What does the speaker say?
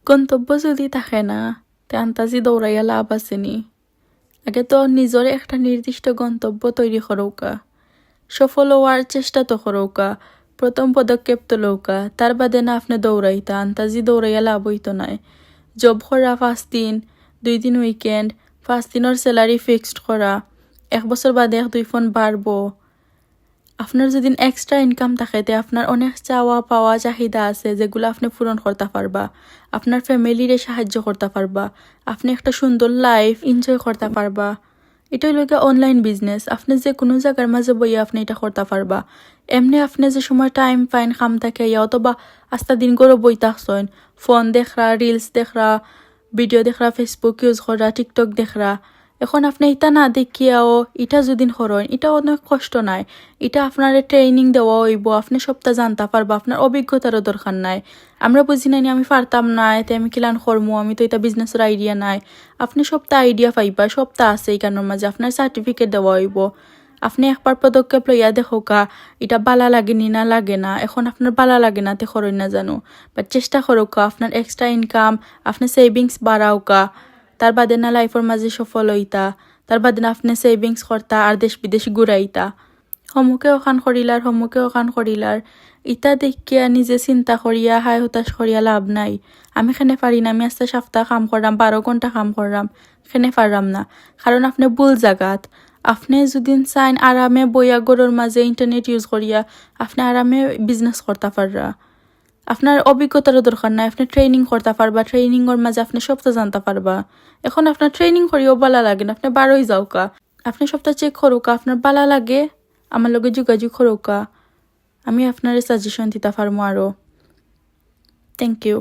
গন্তব্য যদি থাকে না তে আন্তাজি দৌড়াইয়া লাভ আসেনি। আগে তো নিজরে একটা নির্দিষ্ট গন্তব্য তৈরি করৌকা, সফল হওয়ার চেষ্টা তো করৌকা, প্রথম পদক্ষেপ তো লৌকা, তার বাদে না আপনি দৌড়াইতা আন্তাজি দৌড়াইয়া লাভ হইতো নাই। জব করা 5 দিন 2 দিন উইকেন্ড, 5 দিনের স্যালারি ফিক্সড করা, 1 বছর বাদে 1-2 ফোন বাড়বো। আপনার যদি এক্সট্রা ইনকাম থাকে তে আপনার অনেক চাওয়া পাওয়া চাহিদা আছে যেগুলো আপনি পূরণ করতে পারবা, আপনার ফ্যামিলিরে সাহায্য করতে পারবা, আপনি একটা সুন্দর লাইফ এনজয় করতে পারবা। এটাই লোকে অনলাইন বিজনেস, আপনি যে কোনো জায়গার মাঝে বইয়া আপনি এটা করতে পারবা। এমনি আপনি যে সময় টাইম পাইন খাম থাকে অথবা আস্তা দিন করে বই থাকছেন, ফোন দেখরা, রিলস দেখরা, ভিডিও দেখরা, ফেসবুক ইউজ করা, টিকটক দেখরা, এখন আপনি এটা না দেখিয়াও এটা যদি করেন এটা অনেক কষ্ট নাই। এটা আপনার ট্রেনিং দেওয়া হইব, আপনি সবটা জানতে পারবা, আপনার অভিজ্ঞতারও দরকার নাই। আমরা বুঝি নাই আমি পারতাম না এতে আমি কিলান করমু, আমি তো এটা বিজনেসের আইডিয়া নাই। আপনি সবটা আইডিয়া পাইবা, সবটা আছে এখানের মাঝে, আপনার সার্টিফিকেট দেওয়া হইব। আপনি একবার পদক্ষেপ লইয়া দেখোকা এটা বালা লাগেনি না লাগে না, এখন আপনার বালা লাগে না তে করেন না জানো, বাট চেষ্টা করোকা আপনার এক্সট্রা ইনকাম, আপনার সেভিংস বাড়াওকা, তার বাদে না লাইফের মাঝে সফল হইতা, তার বাদে না আপনি সেভিংস করতা আর দেশ বিদেশ ঘুরাইতা। সম্মুখেও খান করিলার ইটা দেখিয়া নিজে চিন্তা করিয়া হাই হতাশ করিয়া লাভ নাই। আমি খানে পারি না, আমি আস্তে সপ্তাহ কাম করলাম, 12 ঘন্টা কাম করলাম, খানে পারলাম না, কারণ আপনি ভুল জাগাত। আপনি যদি চাইন আরামে বইয়া গরুর মাঝে ইন্টারনেট ইউজ করিয়া আপনি আরামে বিজনেস করতে পাররা। আপনার অভিজ্ঞতারও দরকার নাই, আপনি ট্রেনিং করতে পারবা, ট্রেনিংয়ের মাঝে আপনি সবটা জানতে পারবা। এখন আপনার ট্রেনিং করিও বালা লাগে না, আপনি বারোই যাওকা, আপনি সবটা চেক করুকা, আপনার বালা লাগে আমার লগে যোগাযোগ করুকা, আমি আপনার সাজেশন দিতে পারবো আরো। Thank you.